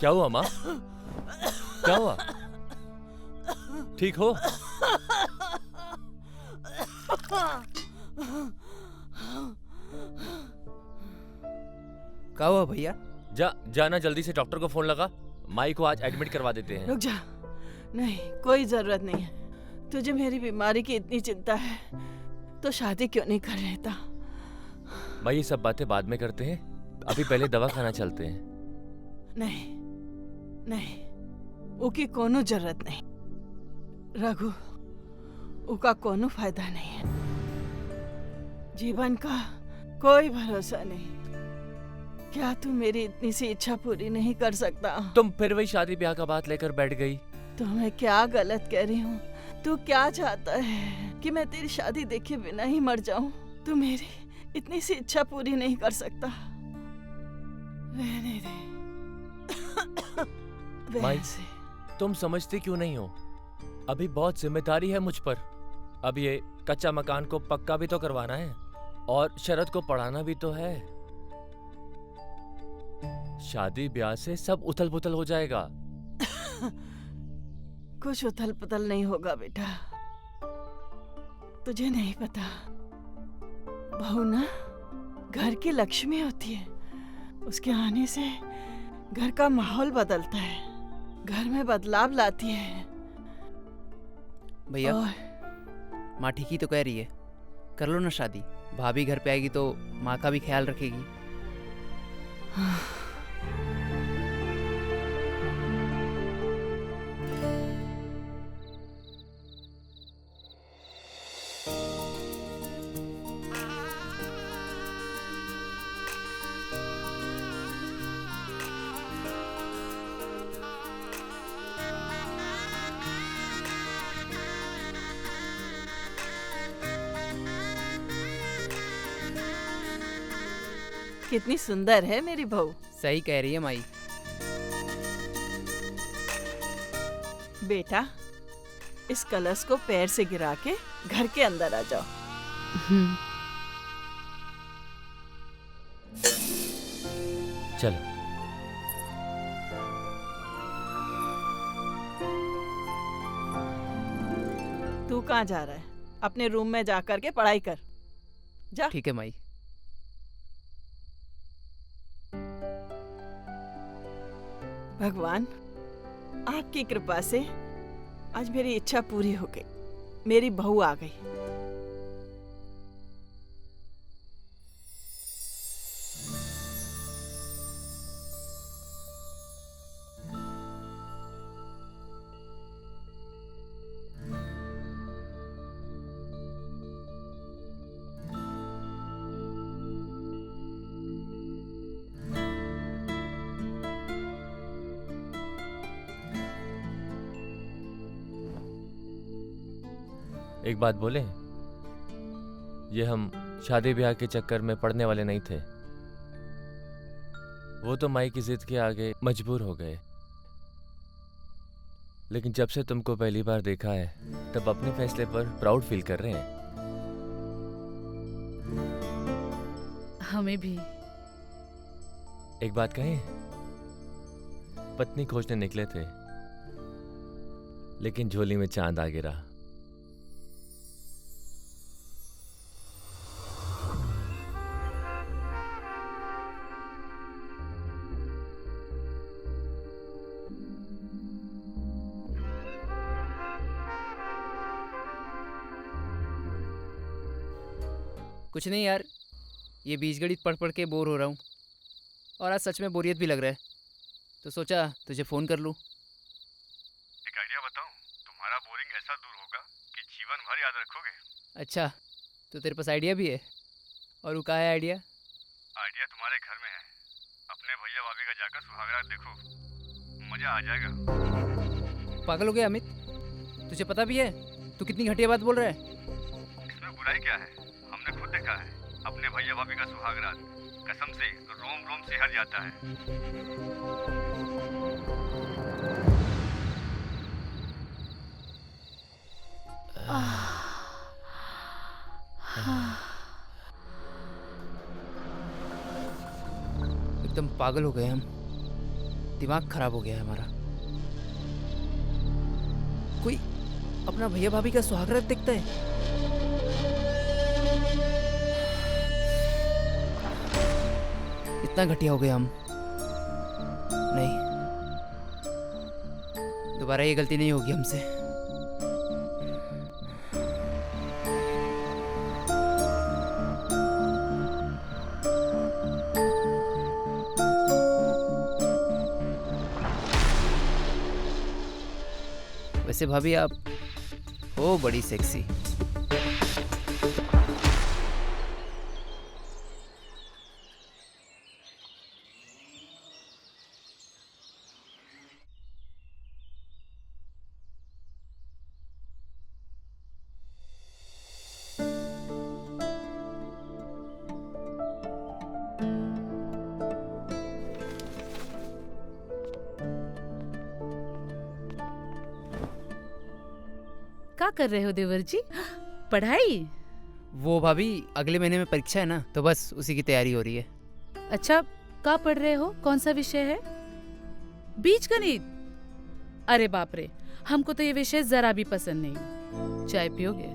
क्या हुआ माँ? क्या हुआ? ठीक हो? क्या हुआ भैया? जाना जल्दी से डॉक्टर को फोन लगा। माई को आज एडमिट करवा देते हैं। रुक जा। नहीं, कोई जरूरत नहीं है। तुझे मेरी बीमारी की इतनी चिंता है तो शादी क्यों नहीं कर लेता? माँ ये सब बातें बाद में करते हैं, अभी पहले दवा खाना चलते हैं। नहीं नहीं, उकी कोनो जरूरत नहीं। रघु, उका कोनो फायदा नहीं है। जीवन का कोई भरोसा नहीं। क्या तू मेरी इतनी सी इच्छा पूरी नहीं कर सकता? तुम फिर वही शादी ब्याह का बात लेकर बैठ गई। तो मैं क्या गलत कह रही हूँ? तू क्या चाहता है कि मैं तेरी शादी देखे बिना ही मर जाऊं? तू मेरी इतनी सी इच्छा पूरी नहीं कर सकता? रहने दे। माई, वैसे तुम समझते क्यों नहीं हो? अभी बहुत जिम्मेदारी है मुझ पर। अब ये कच्चा मकान को पक्का भी तो करवाना है और शरद को पढ़ाना भी तो है। शादी ब्याह से सब उथल पुथल हो जाएगा। कुछ उथल पुथल नहीं होगा बेटा। तुझे नहीं पता, बहू ना घर की लक्ष्मी होती है। उसके आने से घर का माहौल बदलता है, घर में बदलाव लाती है। भैया, और माँ ठीक ही तो कह रही है, कर लो ना शादी। भाभी घर पे आएगी तो माँ का भी ख्याल रखेगी। कितनी सुंदर है मेरी बहू। सही कह रही है माई। बेटा, इस कलश को पैर से गिरा के घर के अंदर आ जाओ। चलो। तू कहाँ जा रहा है? अपने रूम में जा कर के पढ़ाई कर। जा। ठीक है माई। भगवान, आपकी कृपा से आज मेरी इच्छा पूरी हो गई। मेरी बहू आ गई। एक बात बोले, ये हम शादी ब्याह के चक्कर में पड़ने वाले नहीं थे। वो तो माई की जिद के आगे मजबूर हो गए। लेकिन जब से तुमको पहली बार देखा है तब अपने फैसले पर प्राउड फील कर रहे हैं। हमें भी। एक बात कहें, पत्नी खोजने निकले थे लेकिन झोली में चांद आ गिरा। कुछ नहीं यार, ये बीजगणित पढ़ पढ़ के बोर हो रहा हूँ और आज सच में बोरियत भी लग रहा है, तो सोचा तुझे फ़ोन कर लूँ। एक आइडिया बताऊं? तुम्हारा बोरिंग ऐसा दूर होगा कि जीवन भर याद रखोगे। अच्छा, तो तेरे पास आइडिया भी है? और वो का है आइडिया? आइडिया तुम्हारे घर में है। अपने भैया भाभी का जाकर सुहागरात देखो, मजा आ जाएगा। पागल हो गया अमित? तुझे पता भी है तू कितनी घटिया बात बोल रहा है? इसमें बुराई क्या है? हमने खुद देखा है अपने भैया भाभी का सुहागरात, कसम से रोम रोम सिहर जाता है। एकदम पागल हो गए हम। दिमाग खराब हो गया है हमारा। कोई अपना भैया भाभी का सुहागरात देखता है। इतना घटिया हो गया हम। नहीं, दोबारा ये गलती नहीं होगी हमसे। वैसे भाभी आप हो बड़ी सेक्सी। क्या कर रहे हो देवर जी? पढ़ाई? वो भाभी अगले महीने में परीक्षा है ना, तो बस उसी की तैयारी हो रही है। अच्छा, क्या पढ़ रहे हो? कौन सा विषय है? बीजगणित? अरे बाप रे, हमको तो ये विषय जरा भी पसंद नहीं। चाय पियोगे?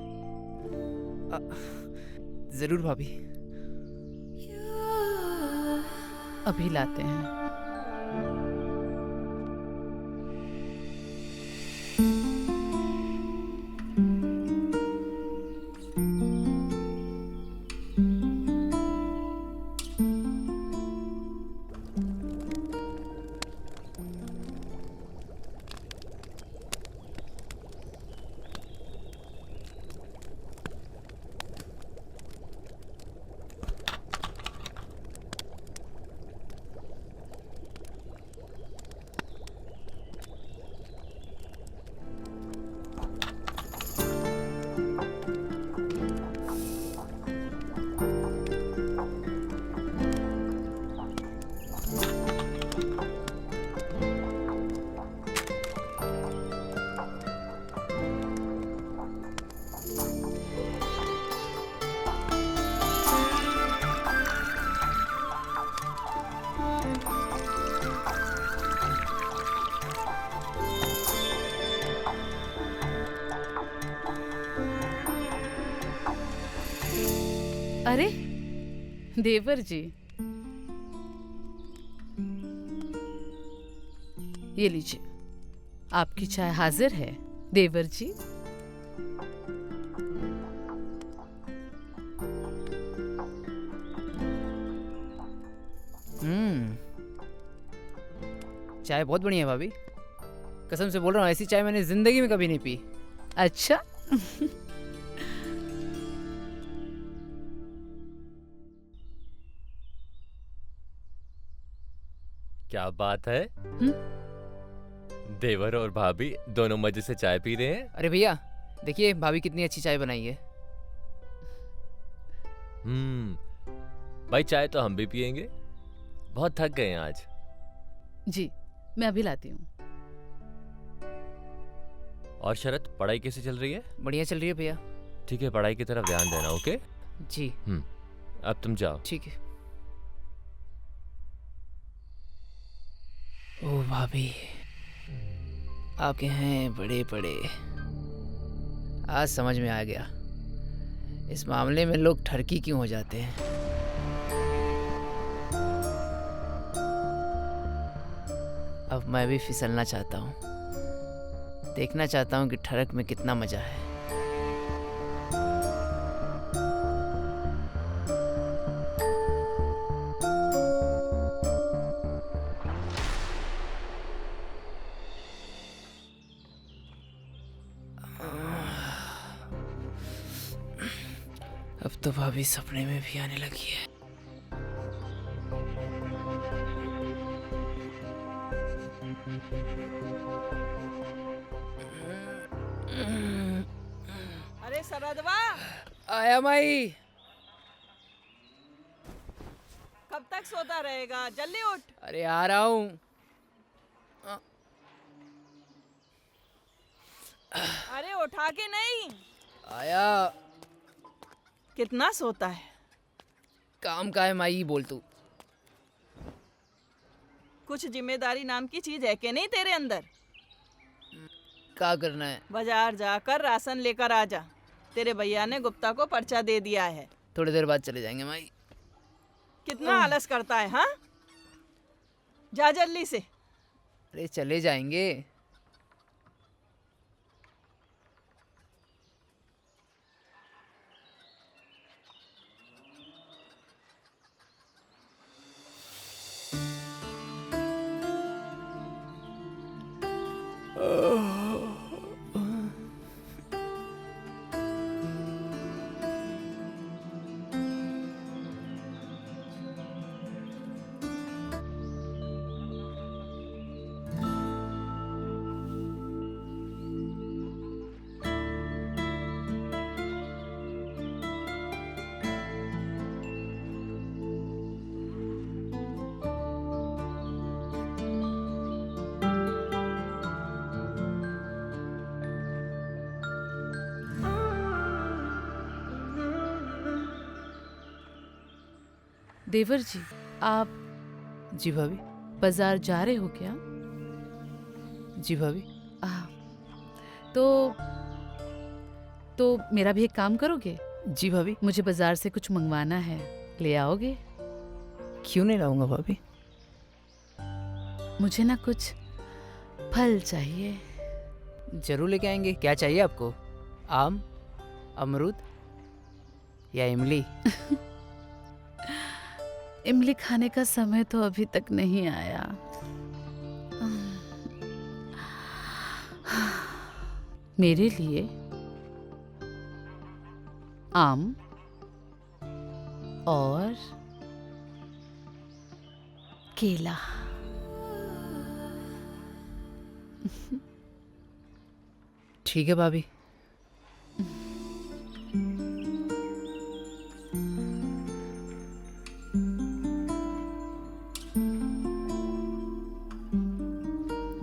जरूर भाभी। अभी लाते हैं। अरे देवर जी, ये लीजिए, आपकी चाय हाजिर है देवर जी। चाय बहुत बढ़िया है भाभी, कसम से बोल रहा हूँ, ऐसी चाय मैंने जिंदगी में कभी नहीं पी। अच्छा क्या बात है? देवर और भाभी दोनों मजे से चाय पी रहे हैं। अरे भैया देखिए, भाभी कितनी अच्छी चाय बनाई है। भाई चाय तो हम भी पियेंगे, बहुत थक गए हैं आज। जी, मैं अभी लाती हूँ। और शरत, पढ़ाई कैसे चल रही है? बढ़िया चल रही है भैया। ठीक है, पढ़ाई की तरफ ध्यान देना। ओके जी अब तुम जाओ। ठीक है। ओ भाभी, आपके हैं बड़े बड़े। आज समझ में आ गया इस मामले में लोग ठरकी क्यों हो जाते हैं। अब मैं भी फिसलना चाहता हूँ, देखना चाहता हूँ कि ठरक में कितना मजा है। अब तो भाभी सपने में भी आने लगी है। अरे सरदवा, आया माई। कब तक सोता रहेगा? जल्दी उठ। अरे आ रहा हूँ। अरे उठा के नहीं। आया। कितना सोता है? काम का है माई, बोल तू। कुछ जिम्मेदारी नाम की चीज है कि नहीं तेरे अंदर? क्या करना है? बाजार जाकर राशन लेकर आ जा। तेरे भैया ने गुप्ता को पर्चा दे दिया है। थोड़ी देर बाद चले जाएंगे माई। कितना आलस करता है, हाँ? जा जल्दी से। अरे चले जाएंगे। देवर जी, आप जी भाभी। बाजार जा रहे हो क्या? जी भाभी। आ, तो मेरा भी एक काम करोगे? जी भाभी। मुझे बाजार से कुछ मंगवाना है, ले आओगे? क्यों नहीं लाऊंगा भाभी। मुझे ना कुछ फल चाहिए। जरूर लेके आएंगे। क्या चाहिए आपको? आम, अमरूद या इमली? इमली खाने का समय तो अभी तक नहीं आया। मेरे लिए आम और केला। ठीक है भाभी।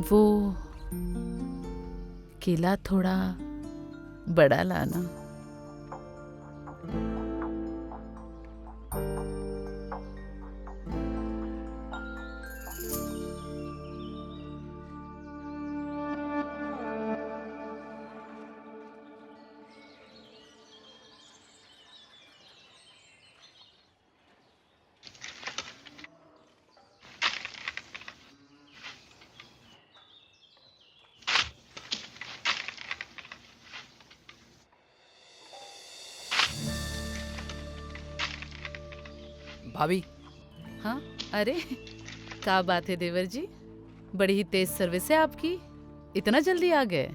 वो केला थोड़ा बड़ा लाना। भाभी। हाँ, अरे क्या बात है देवर जी, बड़ी ही तेज सर्विस है आपकी। इतना जल्दी आ गए?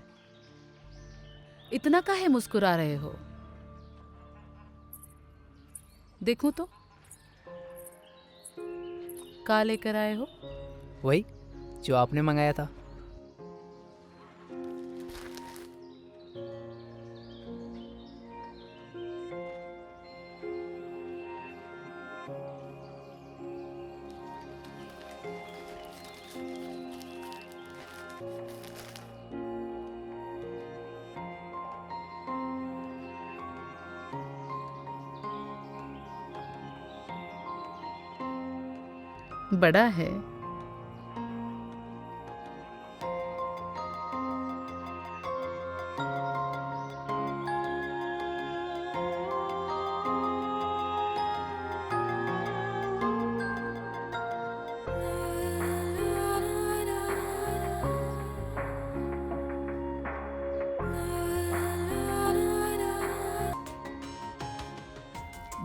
इतना काहे मुस्कुरा रहे हो? देखूं तो क्या लेकर आए हो? वही जो आपने मंगाया था। बड़ा है।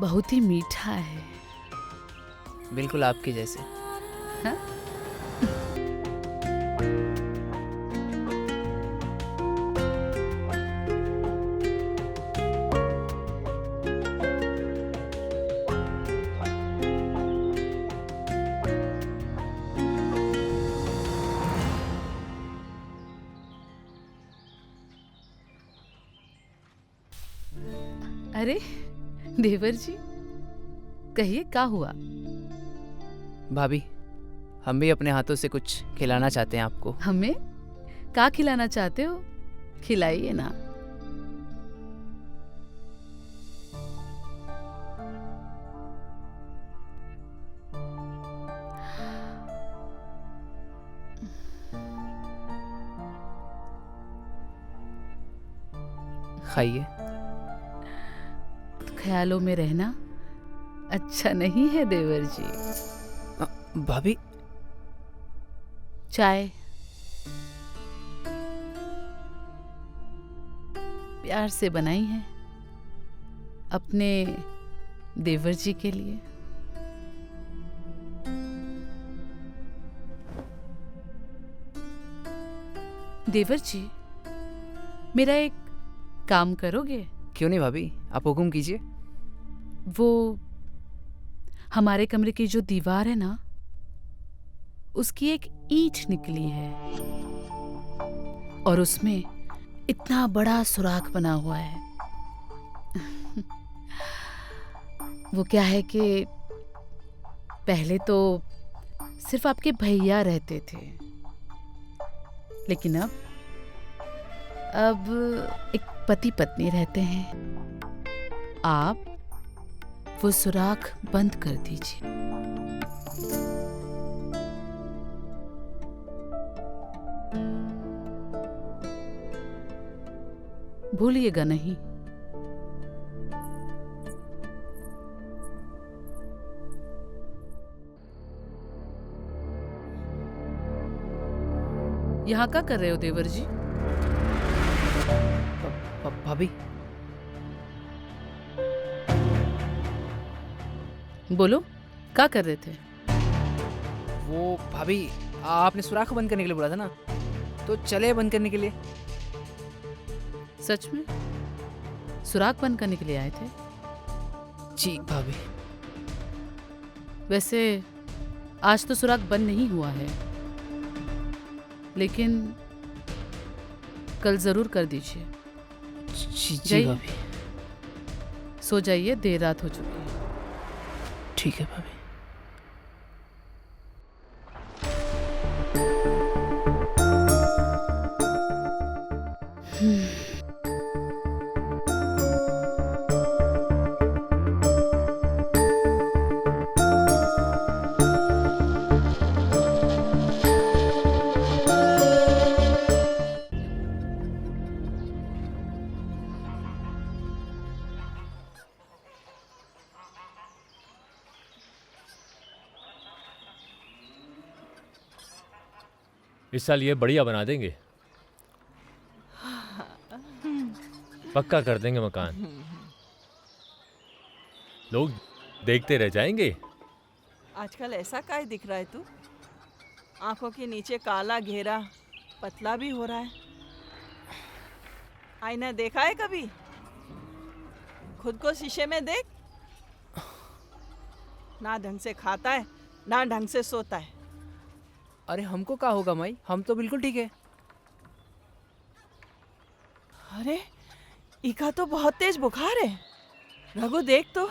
बहुत ही मीठा है। बिल्कुल आपके जैसे। हाँ? अरे देवर जी, कहिए क्या हुआ? भाभी, हम भी अपने हाथों से कुछ खिलाना चाहते हैं आपको। हमें क्या खिलाना चाहते हो? खिलाइए ना। खाइए। तो ख्यालों में रहना अच्छा नहीं है देवर जी। भाभी चाय प्यार से बनाई है अपने देवर जी के लिए। देवर जी, मेरा एक काम करोगे? क्यों नहीं भाभी, आप हुक्म कीजिए। वो हमारे कमरे की जो दीवार है ना, उसकी एक ईंट निकली है और उसमें इतना बड़ा सुराख बना हुआ है। वो क्या है कि पहले तो सिर्फ आपके भैया रहते थे, लेकिन अब एक पति पत्नी रहते हैं। आप वो सुराख बंद कर दीजिए। भूलिएगा नहीं। यहाँ क्या कर रहे हो देवर जी? भाभी बोलो, क्या कर रहे थे? वो भाभी आपने सुराख बंद करने के लिए बोला था ना, तो चले बंद करने के लिए। सच में सुराख बंद करने के लिए आए थे? जी भाभी। वैसे आज तो सुराख बंद नहीं हुआ है, लेकिन कल जरूर कर दीजिए। जी जाइए। भाभी। सो जाइए, देर रात हो चुकी है। ठीक है भाभी। इस साल ये बढ़िया बना देंगे, पक्का कर देंगे मकान। लोग देखते रह जाएंगे। आजकल ऐसा काय दिख रहा है तू? आंखों के नीचे काला घेरा पतला भी हो रहा है। आईना देखा है कभी? खुद को शीशे में देख। ना ढंग से खाता है, ना ढंग से सोता है। अरे हमको क्या होगा माई, हम तो बिल्कुल ठीक है। अरे इका तो बहुत तेज बुखार है। रघु देख तो।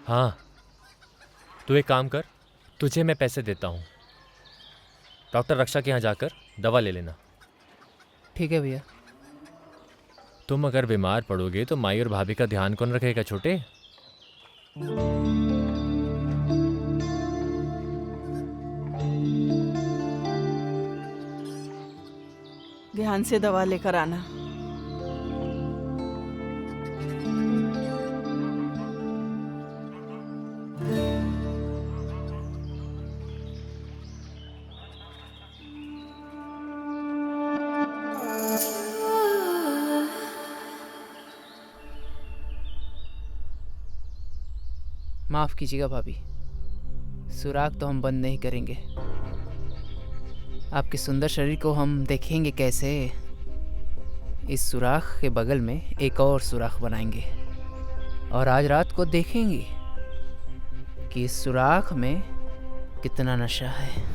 हाँ, तू एक काम कर, तुझे मैं पैसे देता हूँ, डॉक्टर रक्षा के यहाँ जाकर दवा ले लेना। ठीक है भैया। तुम अगर बीमार पड़ोगे तो माई और भाभी का ध्यान कौन रखेगा छोटे? ध्यान से दवा लेकर आना। माफ कीजिएगा भाभी, सुराख तो हम बंद नहीं करेंगे। आपके सुंदर शरीर को हम देखेंगे कैसे। इस सुराख के बगल में एक और सुराख बनाएंगे और आज रात को देखेंगे कि इस सुराख में कितना नशा है।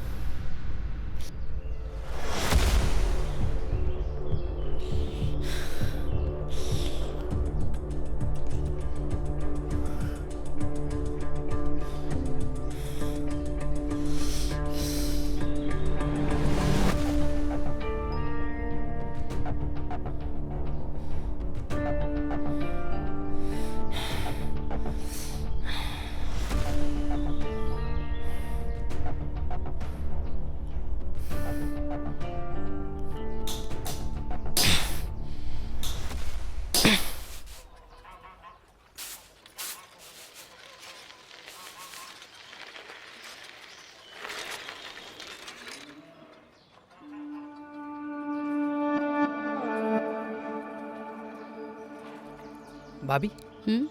भाभी हम्म?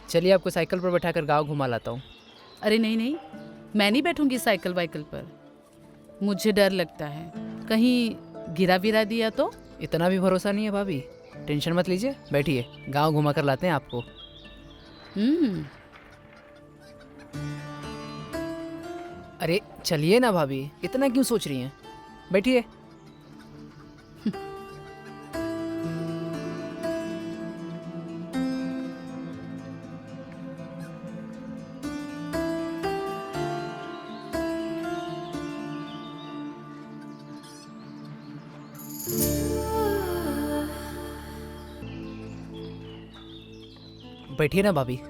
चलिए आपको साइकिल पर बैठाकर गांव घुमा लाता हूँ। अरे नहीं नहीं, मैं नहीं बैठूंगी साइकिल वाइकिल पर। मुझे डर लगता है, कहीं गिरा विरा दिया तो। इतना भी भरोसा नहीं है भाभी, टेंशन मत लीजिए, बैठिए गांव घुमा कर लाते हैं आपको। हम्म। अरे चलिए ना भाभी, इतना क्यों सोच रही हैं, बैठिए। बैठिए ना भाभी।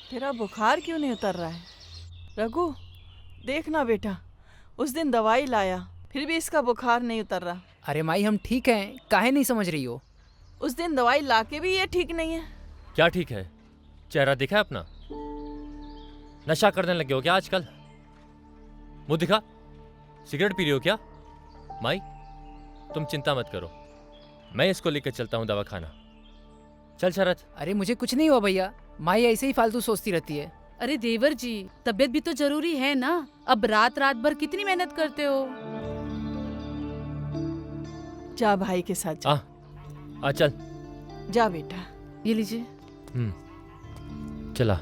तेरा बुखार क्यों नहीं उतर रहा है? रघु, देखना बेटा, उस दिन दवाई लाया फिर भी इसका बुखार नहीं उतर रहा। अरे माई हम ठीक हैं, काहे नहीं समझ रही हो? उस दिन दवाई लाके भी ये ठीक नहीं है। क्या ठीक है? चेहरा दिखा है अपना? नशा करने लगे हो क्या आजकल? मुंह दिखा, सिगरेट पी रही हो क्या? माई तुम चिंता मत करो, मैं इसको लेकर चलता हूँ दवाखाना। चल शरद। अरे मुझे कुछ नहीं हुआ भैया, माई ऐसे ही फालतू सोचती रहती है। अरे देवर जी, तबीयत भी तो जरूरी है ना। अब रात रात भर कितनी मेहनत करते हो। जा भाई के साथ जा। आ चल। जा बेटा। ये लीजिए। चला।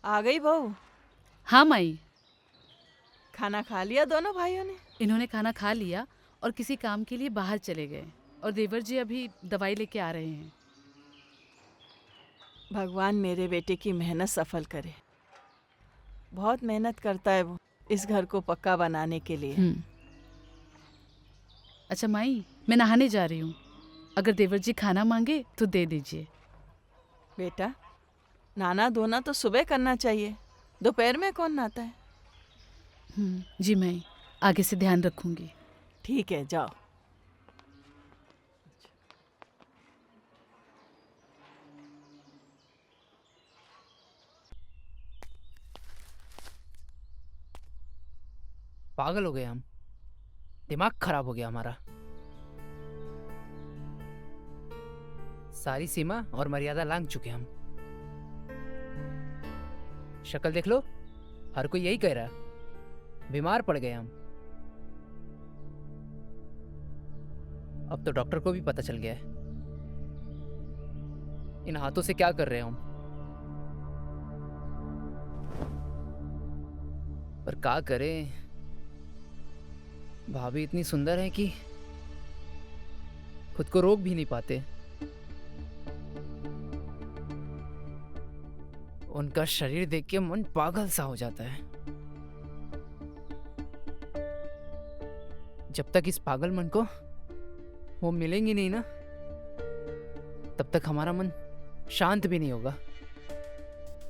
आ गई बहू? हाँ माई, खाना खा लिया दोनों भाइयों ने? इन्होंने खाना खा लिया और किसी काम के लिए बाहर चले गए, और देवर जी अभी दवाई लेके आ रहे हैं। भगवान मेरे बेटे की मेहनत सफल करे। बहुत मेहनत करता है वो इस घर को पक्का बनाने के लिए। अच्छा माई, मैं नहाने जा रही हूँ, अगर देवर जी खाना मांगे तो दे दीजिए। बेटा, नाना धोना तो सुबह करना चाहिए, दोपहर में कौन नहाता है? जी माई, आगे से ध्यान रखूंगी। ठीक है, जाओ। पागल हो गए हम, दिमाग खराब हो गया हमारा। सारी सीमा और मर्यादा लांघ चुके हम। शक्ल देख लो, हर कोई यही कह रहा है, बीमार पड़ गए हम। अब तो डॉक्टर को भी पता चल गया है। इन हाथों से क्या कर रहे हैं हम? पर क्या करें, भाभी इतनी सुंदर है कि खुद को रोक भी नहीं पाते। उनका शरीर देख के मन पागल सा हो जाता है। जब तक इस पागल मन को वो मिलेंगी नहीं ना, तब तक हमारा मन शांत भी नहीं होगा।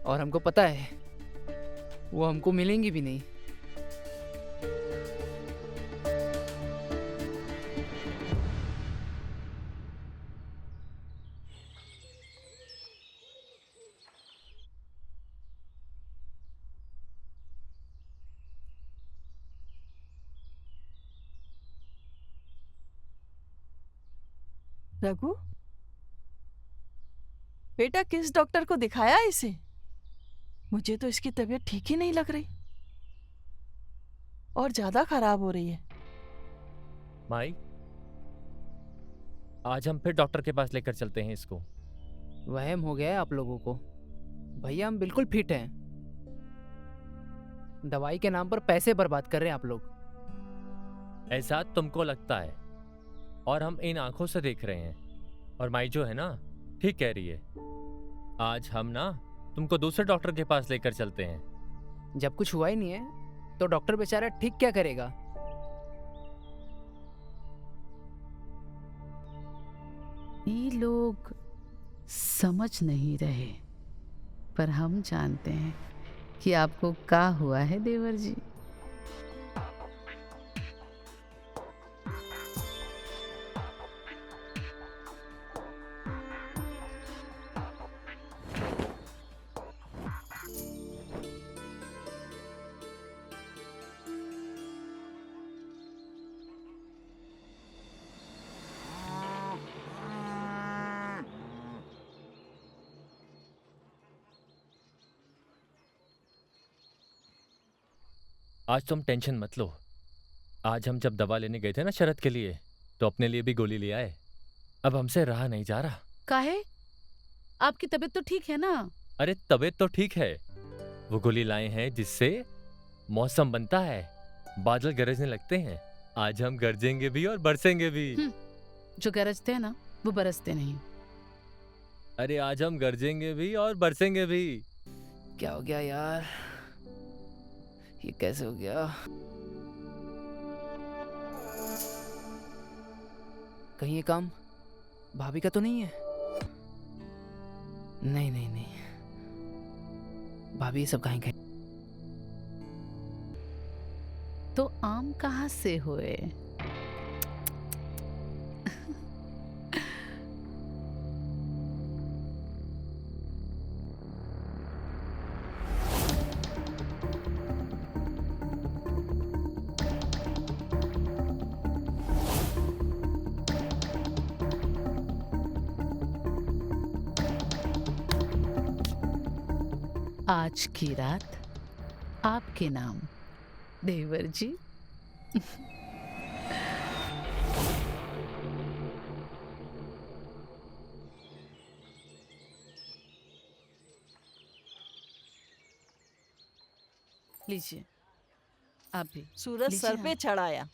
और हमको पता है वो हमको मिलेंगी भी नहीं। रघु, बेटा किस डॉक्टर को दिखाया इसे? मुझे तो इसकी तबीयत ठीक ही नहीं लग रही और ज्यादा खराब हो रही है। माई, आज हम फिर डॉक्टर के पास लेकर चलते हैं इसको। वहम हो गया है आप लोगों को। भैया हम बिल्कुल फिट हैं। दवाई के नाम पर पैसे बर्बाद कर रहे हैं आप लोग। ऐसा तुमको लगता है और हम इन आंखों से देख रहे हैं। और माई जो है ना, ठीक कह रही है। आज हम ना तुमको दूसरे डॉक्टर के पास लेकर चलते हैं। जब कुछ हुआ ही नहीं है तो डॉक्टर बेचारा ठीक क्या करेगा? ये लोग समझ नहीं रहे, पर हम जानते हैं कि आपको क्या हुआ है देवर जी। आज तुम टेंशन मत लो। आज हम जब दवा लेने गए थे ना शरद के लिए, तो अपने लिए भी गोली ले आए। अब हमसे रहा नहीं जा रहा। काहे? आपकी तबीयत तो ठीक है ना? अरे तबीयत तो ठीक है। वो गोली लाए हैं जिससे मौसम बनता है, बादल गरजने लगते हैं। आज हम गरजेंगे भी और बरसेंगे भी। जो गरजते हैं ना वो बरसते नहीं। अरे आज हम गरजेंगे भी और बरसेंगे भी। क्या हो गया यार? ये कैसे हो गया? कहीं ये काम भाभी का तो नहीं है? नहीं नहीं नहीं, भाभी ये सब कहीं गई? तो आम कहाँ से हुए? आज की रात आपके नाम देवर जी। लीजिए आप भी। सूरज लीजिए सर पे आप। चढ़ाया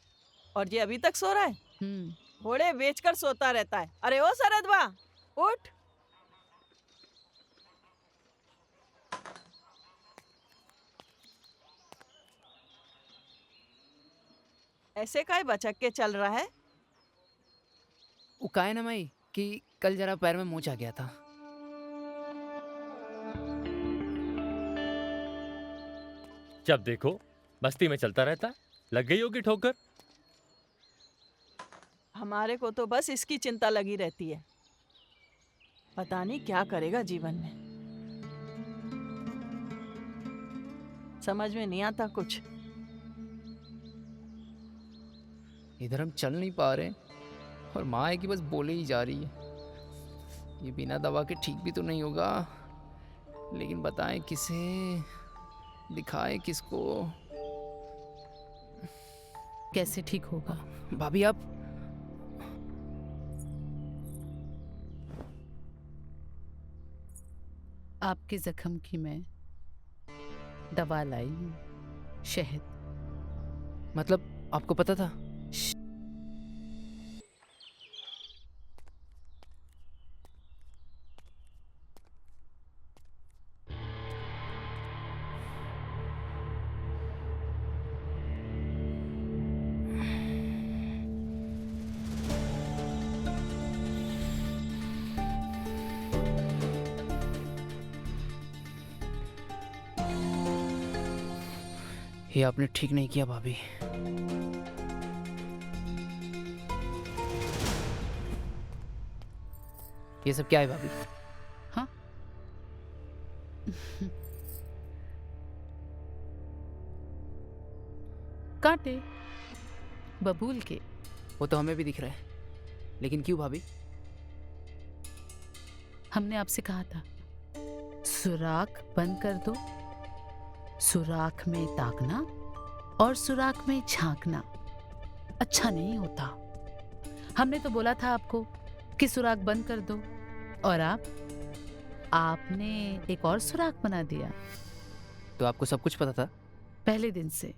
और ये अभी तक सो रहा है। हम्म। घोड़े बेचकर सोता रहता है। अरे ओ सरदवा, उठ। ऐसे काहे बचक के चल रहा है? वो का है ना माई कि कल जरा पैर में मोच आ गया था। जब देखो मस्ती में चलता रहता। लग गई होगी ठोकर। हमारे को तो बस इसकी चिंता लगी रहती है। पता नहीं क्या करेगा जीवन में। समझ में नहीं आता कुछ। इधर हम चल नहीं पा रहे और माँ है कि बस बोले ही जा रही है। ये बिना दवा के ठीक भी तो नहीं होगा, लेकिन बताएं किसे, दिखाएं किसको? कैसे ठीक होगा? भाभी आप आपके जख्म की मैं दवा लाई हूँ, शहद। मतलब आपको पता था? ये आपने ठीक नहीं किया भाभी। ये सब क्या है भाभी? हाँ? कांटे बबूल के। वो तो हमें भी दिख रहा है, लेकिन क्यों भाभी? हमने आपसे कहा था सुराख बंद कर दो। सुराख में ताकना और सुराख में झांकना अच्छा नहीं होता। हमने तो बोला था आपको कि सुराख बंद कर दो, और आपने एक और सुराख बना दिया। तो आपको सब कुछ पता था? पहले दिन से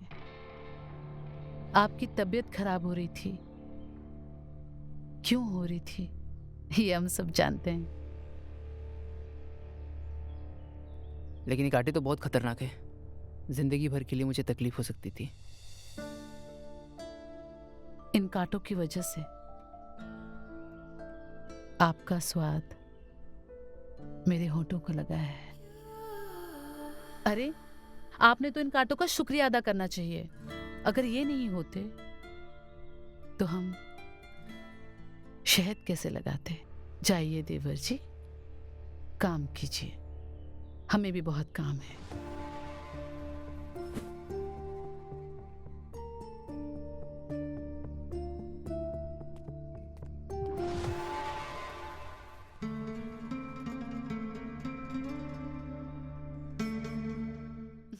आपकी तबीयत खराब हो रही थी। क्यों हो रही थी ये हम सब जानते हैं। लेकिन ये कांटे तो बहुत खतरनाक है। जिंदगी भर के लिए मुझे तकलीफ हो सकती थी। इन कांटों की वजह से आपका स्वाद मेरे होठों को लगा है। अरे, आपने तो इन कांटों का शुक्रिया अदा करना चाहिए। अगर ये नहीं होते तो हम शहद कैसे लगाते। जाइए देवर जी, काम कीजिए, हमें भी बहुत काम है।